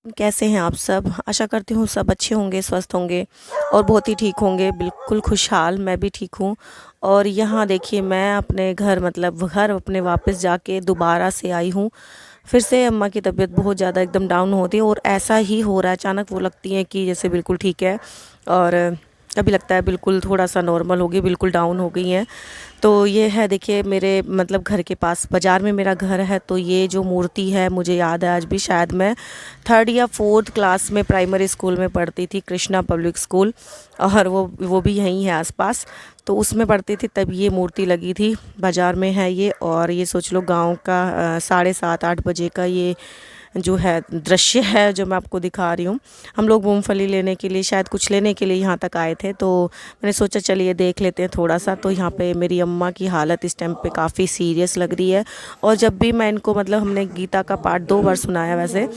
कैसे हैं आप सब। आशा करती हूँ सब अच्छे होंगे, स्वस्थ होंगे और बहुत ही ठीक होंगे, बिल्कुल खुशहाल। मैं भी ठीक हूँ। और यहाँ देखिए मैं अपने घर मतलब घर अपने वापस जाके दोबारा से आई हूँ। फिर से अम्मा की तबीयत बहुत ज़्यादा एकदम डाउन होती है और ऐसा ही हो रहा है। अचानक वो लगती है कि जैसे बिल्कुल ठीक है और अभी लगता है बिल्कुल थोड़ा सा नॉर्मल हो गई, बिल्कुल डाउन हो गई हैं। तो ये है देखिए मेरे मतलब घर के पास बाज़ार में मेरा घर है। तो ये जो मूर्ति है मुझे याद है आज भी, शायद मैं 3rd या 4th क्लास में प्राइमरी स्कूल में पढ़ती थी, कृष्णा पब्लिक स्कूल। और वो भी यहीं है आसपास। तो उसमें पढ़ती थी तब ये मूर्ति लगी थी। बाज़ार में है ये। और ये सोच लो गांव का 7:30-8 बजे का ये जो है दृश्य है जो मैं आपको दिखा रही हूँ। हम लोग मूंगफली लेने के लिए, शायद कुछ लेने के लिए यहाँ तक आए थे। तो मैंने सोचा चलिए देख लेते हैं थोड़ा सा। तो यहाँ पे मेरी अम्मा की हालत इस टाइम पे काफ़ी सीरियस लग रही है। और जब भी मैं इनको मतलब हमने गीता का पाठ 2 बार सुनाया वैसे,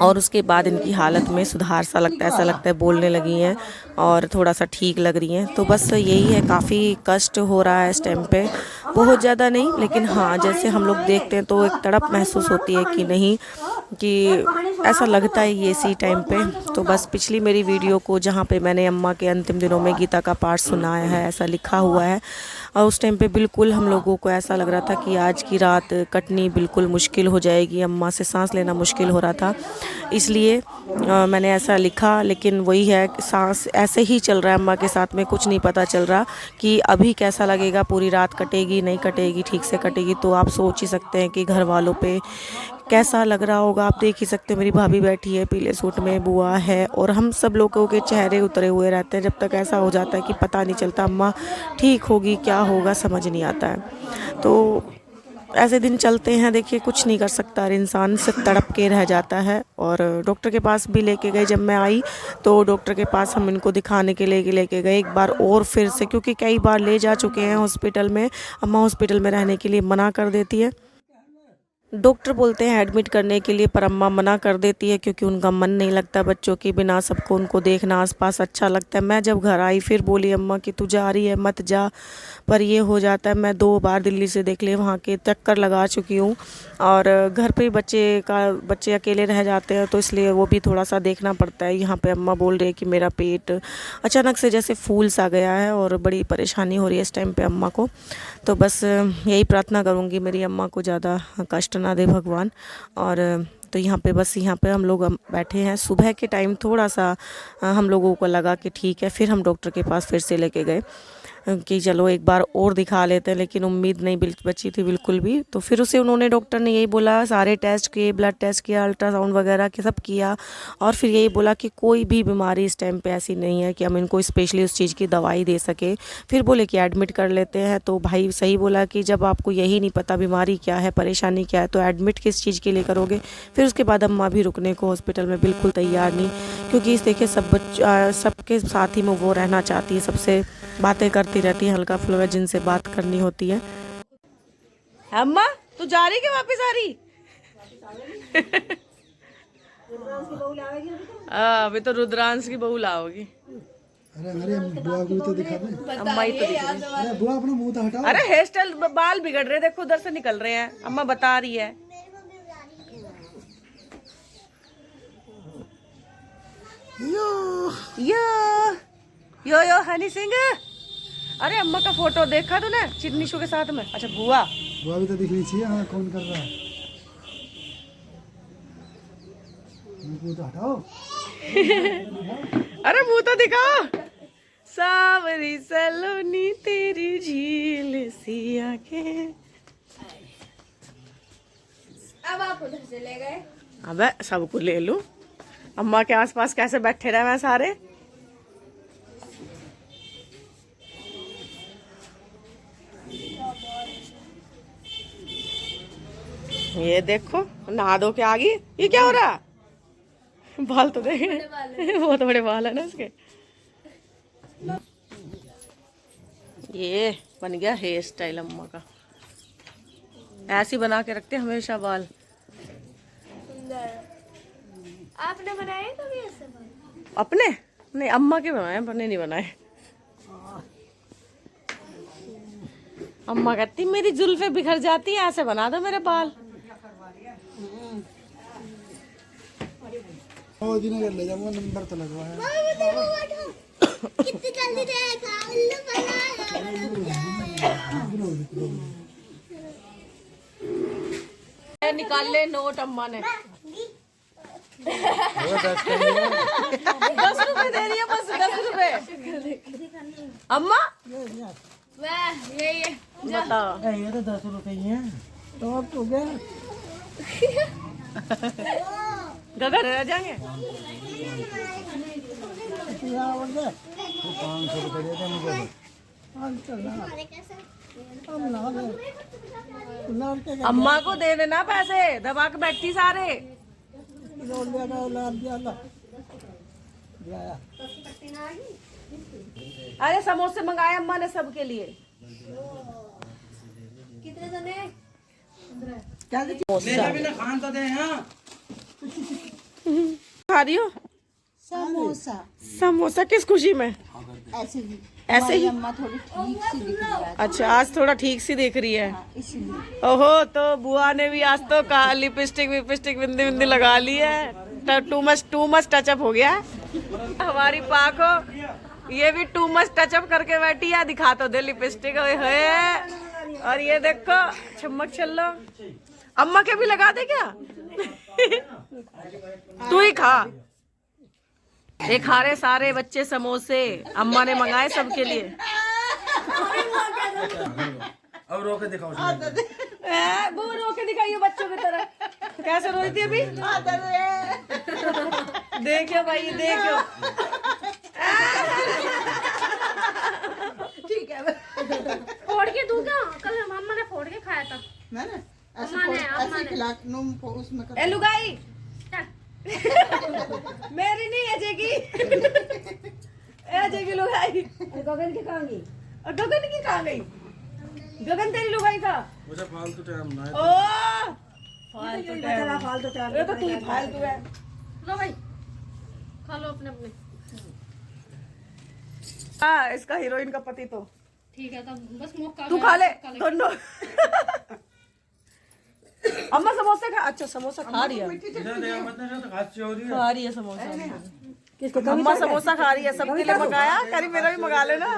और उसके बाद इनकी हालत में सुधार सा लगता है, ऐसा लगता है बोलने लगी हैं और थोड़ा सा ठीक लग रही हैं। तो बस यही है, काफ़ी कष्ट हो रहा है इस टाइम पे। बहुत ज़्यादा नहीं, लेकिन हाँ जैसे हम लोग देखते हैं तो एक तड़प महसूस होती है कि नहीं, कि ऐसा लगता है ये इसी टाइम पे। तो बस पिछली मेरी वीडियो को जहाँ पे मैंने अम्मा के अंतिम दिनों में गीता का पाठ सुनाया है ऐसा लिखा हुआ है। और उस टाइम पे बिल्कुल हम लोगों को ऐसा लग रहा था कि आज की रात कटनी बिल्कुल मुश्किल हो जाएगी, अम्मा से सांस लेना मुश्किल हो रहा था। इसलिए मैंने ऐसा लिखा। लेकिन वही है, सांस ऐसे ही चल रहा है अम्मा के साथ में, कुछ नहीं पता चल रहा कि अभी कैसा लगेगा, पूरी रात कटेगी नहीं कटेगी, ठीक से कटेगी। तो आप सोच ही सकते हैं कि घर वालों पे कैसा लग रहा होगा। आप देख ही सकते हो मेरी भाभी बैठी है पीले सूट में, बुआ है, और हम सब लोगों के चेहरे उतरे हुए रहते हैं। जब तक ऐसा हो जाता है कि पता नहीं चलता अम्मा ठीक होगी क्या होगा, समझ नहीं आता है। तो ऐसे दिन चलते हैं, देखिए कुछ नहीं कर सकता, इंसान से तड़प के रह जाता है। और डॉक्टर के पास भी लेके गए जब मैं आई। तो डॉक्टर के पास हम इनको दिखाने के लिए लेके गए एक बार और फिर से, क्योंकि कई बार ले जा चुके हैं हॉस्पिटल में। अम्मा हॉस्पिटल में रहने के लिए मना कर देती है, डॉक्टर बोलते हैं एडमिट करने के लिए, पर अम्मा मना कर देती है क्योंकि उनका मन नहीं लगता बच्चों के बिना, सबको उनको देखना आसपास अच्छा लगता है। मैं जब घर आई फिर बोली अम्मा कि तू जा रही है मत जा, पर ये हो जाता है। मैं 2 बार दिल्ली से देख लिए, वहाँ के चक्कर लगा चुकी हूँ। और घर पे बच्चे अकेले रह जाते हैं तो इसलिए वो भी थोड़ा सा देखना पड़ता है। यहाँ पे अम्मा बोल रही है कि मेरा पेट अचानक से जैसे फूल सा गया है और बड़ी परेशानी हो रही है इस टाइम पे अम्मा को। तो बस यही प्रार्थना करूँगी मेरी अम्मा को ज़्यादा कष्ट ना दे भगवान। और तो यहाँ पे बस यहाँ पे हम लोग बैठे हैं। सुबह के टाइम थोड़ा सा हम लोगों को लगा कि ठीक है, फिर हम डॉक्टर के पास फिर से लेके गए कि चलो एक बार और दिखा लेते हैं। लेकिन उम्मीद नहीं बची थी बिल्कुल भी। तो फिर उसे उन्होंने, डॉक्टर ने यही बोला, सारे टेस्ट किए, ब्लड टेस्ट किया, अल्ट्रासाउंड वगैरह के सब किया। और फिर यही बोला कि कोई भी बीमारी इस टाइम पे ऐसी नहीं है कि हम इनको स्पेशली उस चीज़ की दवाई दे सके। फिर बोले कि एडमिट कर लेते हैं। तो भाई सही बोला कि जब आपको यही नहीं पता बीमारी क्या है, परेशानी क्या है, तो एडमिट किस चीज़ के लिए करोगे। फिर उसके बाद अम्मा भी रुकने को हॉस्पिटल में बिल्कुल तैयार नहीं, क्योंकि इस देखिए सबके साथ ही में वो रहना चाहती है, सबसे बातें करती रहती है, हल्का फुल्का जिनसे बात करनी होती है। अम्मा तू जा रही क्या वापस आ रही? अभी तो रुद्रांश की बहू लाओगी। अरे अरे बुआ को तो दिखा दे। अम्मा ही तो दिख रही है। अरे बुआ अपना मुंह तो हटाओ। अरे हेयर स्टाइल, बाल बिगड़ रहे, देखो उधर से निकल रहे हैं, अम्मा बता रही है। यो यो यो यो हनी सिंह। अरे अम्मा का फोटो देखा तूने चिन्नीशू के साथ में? अच्छा बुआ भी तो दिखनी चाहिए। हाँ कौन कर रहा है? मुंह तो हटाओ। अरे मुंह तो दिखाओ। सावरी सलोनी तेरी झील सी आंखें। अब आप उधर से ले गए। अबे सबको ले लूं, अम्मा के आसपास कैसे बैठे रहे मैं सारे। ये देखो नहा धो के आ गई। ये क्या हो रहा? बाल तो देख बहुत बड़े बाल है ना इसके। ये बन गया हेयर स्टाइल अम्मा का, ऐसे बना के रखते हमेशा बाल। आपने बनाए कभी ऐसे बाल? अपने नहीं, अम्मा के बनाए, अपने नहीं बनाए। अम्मा कहती मेरी जुल्फे बिखर जाती है, ऐसे बना दो मेरे बाल। वो दिन कर ले जाऊंगा नंबर तो लगवा है कितनी जल्दी देखा उल्लू बना निकाल ले नोट अम्मा ने 10 रुपए दे रही है बस 10 रुपए अम्मा वाह ये बताओ ये तो 10 रुपए ही हैं तो अब तो गया गगन रह जाएंगे 500 रुपए दे दे मुझे अम्मा को दे देना पैसे दबा के बैठी सारे अरे समोसे मंगाए अम्मा ने सबके लिए कितने जने खान तो दे हाँ खा रही हो समोसा समोसा किस खुशी में ऐसे ही ऐसे ही अम्मा थोड़ी ठीक सी दिख रही है अच्छा आज थोड़ा ठीक सी दिख रही है इसलिए ओहो तो बुआ ने भी आज तो कहा लिपस्टिक विपस्टिक बिंदी बिंदी लगा ली है टू मच टचअप हो गया हमारी पाको ये भी टू मच टचअप करके बैठी है दिखा तो दे लिपस्टिक है और ये देखो चमक चलो अम्मा के भी लगा दे क्या तू ही खा ये खा रहे सारे बच्चे समोसे अम्मा ने मंगाए सबके लिए अब रोके दिखाओ वो रो के दिखाइए बच्चों की तरह कैसे रोई थी अभी देखियो भाई देखियो ठीक है फोड़ के दूं क्या कल मम्मा ने फोड़ के खाया था मैंने ऐसे अम्मा ने, अम्मा ऐसे ने। खिला नूम को उसमें कर ए लुगाई चल मेरी नहीं अजेगी अजेगी लुगाई गगन की कहाँ गई गगन की कहाँ गई गगन तेरी लुगाई का मुझे फालतू टाइम ना ओ फालतू टाइम ये तो तू ही फालतू है लो भाई खा लो अपने अपने हाँ इसका हीरोइन का पति तो ठीक है तब बस मौका तू खा ले दोनों अम्मा समोसे खा अच्छा समोसा खा रही है खा रही है समोसा अम्मा समोसा खा रही है सबके लिए मंगाया करी मेरा भी मंगा लेना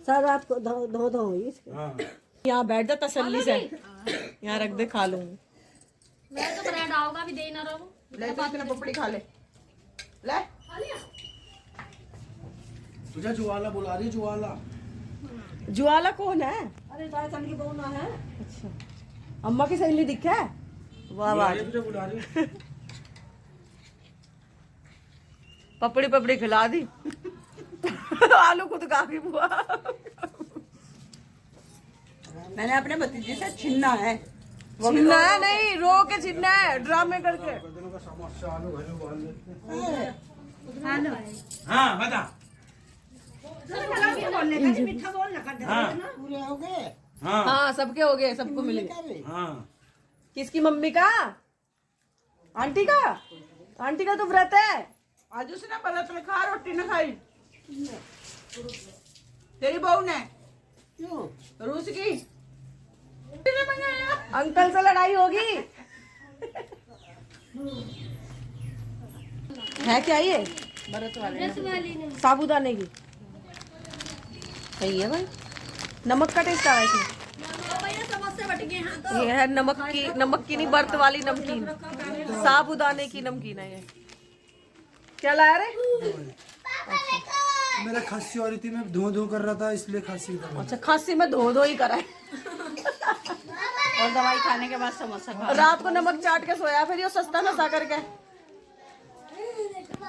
सर आपको धो धो यहाँ बैठ जा तसल्ली से यहाँ रख दे खा लूंगी मैं तो ब्रेड आओगा भी दे ना रहो ले तो इतने पपड़ी खा ले ले खा लिया तुझे जुआला बुला रही जुआला ज्वाला कौन है अरे दादा की बहू ना है अच्छा अम्मा की सहेली दिखा है वाह वाह तुझे बुला रही पपड़ी पपड़ी खिला दी आलू खुद खा गई बुआ मैंने अपने भतीजे से छीनना है छिन्ना है नहीं रो के छिन्ना है ड्रामे करके दिनों का समोसा आलू घरे उबाल लेते हैं खाने वाले हाँ बता पूरे हो गए हाँ हाँ सबके हो गए सबको मिल गए अरे हाँ किसकी मम्मी का आंटी का तो व्रत है आज उसने व्रत में खा रोटी न खाई तेरी बहू ने क्यों रूस की अंकल से लड़ाई होगी है क्या ये व्रत वाले रस वाली ने साबूदाने की सही है भाई नमक का टेस्ट आ रहा है इसमें भैया समोसे बट गए हां तो ये है नमक की नहीं बर्त वाली नमकीन साबूदाने की नमकीन है ये क्या लाया रे मेरा खांसी हो रही थी मैं धो धो कर रहा था इसलिए खांसी कर रहा अच्छा खांसी में धो ही कराए और दवाई खाने के बाद समोसा खा रात को नमक चाट के सोया फिर ये सस्ता नशा करके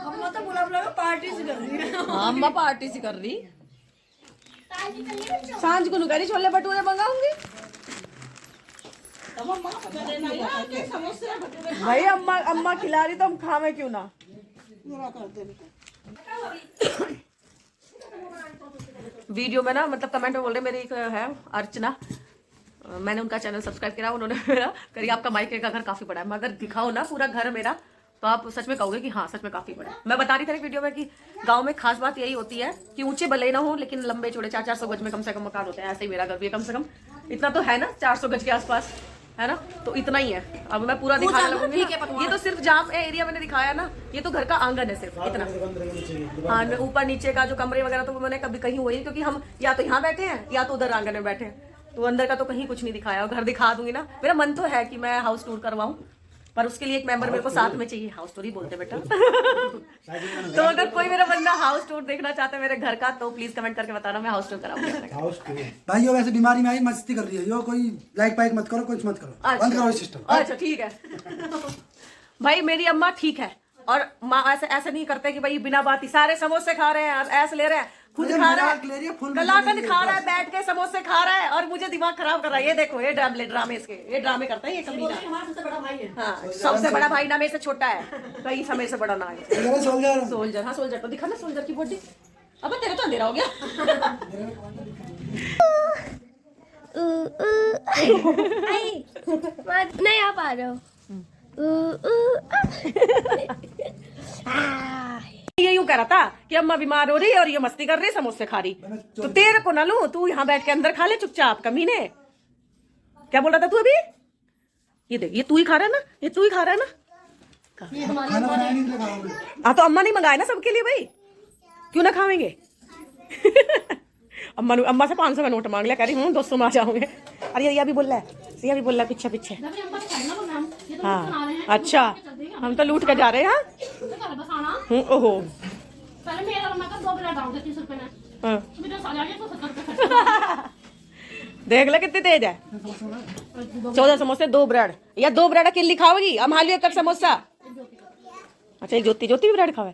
अम्मा तो बुला बुला पार्टी से कर रही है हाँ अम्मा पार्टी सी कर रही सांझ को नुकरी छोले भटूरे मंगाऊंगी तब अम्मा को पता देना यार के समोसे भटूरे भाई अम्मा खिला रही तो हम खावे क्यों ना पूरा कर दे वीडियो में ना मतलब कमेंट में बोल रहे मेरी एक है अर्चना मैंने उनका चैनल सब्सक्राइब करा उन्होंने मेरा करिए आपका माइके का घर काफी बड़ा है मैं अगर दिखाऊं ना पूरा घर मेरा तो आप सच में कहोगे कि हाँ सच में काफी बड़ा है मैं बता रही थी वीडियो में कि गांव में खास बात यही होती है कि ऊंचे भले ना हो लेकिन लंबे चौड़े 400-400 गज में कम से कम मकान होते हैं ऐसे ही मेरा घर भी है कम से कम इतना तो है ना 400 गज के आसपास है ना, तो इतना ही है। अब मैं पूरा दिखाने लगूंगी ना। ये तो सिर्फ जहाँ एरिया मैंने दिखाया ना, ये तो घर का आंगन है सिर्फ इतना। हाँ, मैं ऊपर नीचे का जो कमरे वगैरह तो मैंने कभी कहीं हुई, क्योंकि हम या तो यहाँ बैठे हैं या तो उधर आंगन में बैठे हैं, तो अंदर का तो कहीं कुछ नहीं दिखाया। और घर दिखा दूंगी ना, मेरा मन तो है कि मैं हाउस टूर करवाऊं, पर उसके लिए एक मेंबर मेरे को साथ में चाहिए। हाउस टूर ही बोलते बेटा। तो अगर कोई मेरा बंदा हाउस टूर देखना चाहता है मेरे घर का, तो प्लीज कमेंट करके बताना, मैं हाउस टूर कराऊंगी। भाई यो वैसे बीमारी में आई मस्ती कर रही है, यो कोई लाइक पाइक मत करो, कुछ मत करो, बंद करो सिस्टम। अच्छा ठीक है। भाई मेरी अम्मा ठीक है, और माँ ऐसे नहीं करते कि भाई बिना बात ही सारे समोसे खा रहे हैं, ऐसे ले रहे हैं, खुद खा रहा है, कलाकंद खा रहा है, बैठ के समोसे खा रहा है और मुझे दिमाग खराब कर रहा है। ये देखो, ये ड्रामे इसके, ये ड्रामे करता है ये कमीना। हाँ, सबसे बड़ा भाई ना मेरे से छोटा है, कहीं समय से बड़ा ना है। सोल्जर, हाँ सोल्जर, तो दिखा ना सोल्जर की बॉडी। अब तेरे तो अंधेरा हो गया। नहीं आ पा रहे हो। ये यूं कह रहा था कि अम्मा बीमार हो रही है और ये मस्ती कर रही है, समोसे खा रही, तो तेरे को ना लूं, तू यहाँ बैठ के अंदर खा ले चुपचाप, कमीने। क्या बोल रहा था तू अभी? ये देख, ये तू ही खा रहा है ना, ये तू ही खा रहा है ना। हाँ तो अम्मा नहीं मंगाए ना सबके लिए भाई, क्यों ना खावेंगे। अम्मा से 500 का नोट मांग लिया, कह रही हूँ 200 में आ जाओगे। अरे ये भी बोल रहा है, ये भी बोल रहा है पीछे। हाँ अच्छा, हम तो लूट के जा रहे हैं। ओहो, देख ले कितनी तेज है। 14 समोसे 2 ब्रेड, या 2 ब्रेड अकेली खाओगी? हम हालियो एक समोसा। अच्छा, एक ज्योति भी ब्रेड खावे।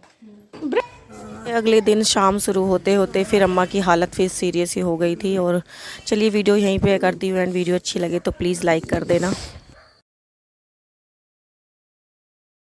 अगले दिन शाम शुरू होते होते फिर अम्मा की हालत फिर सीरियस ही हो गई थी। और चलिए वीडियो यहीं पे करती हूँ एंड वीडियो अच्छी लगे तो प्लीज़ लाइक कर देना।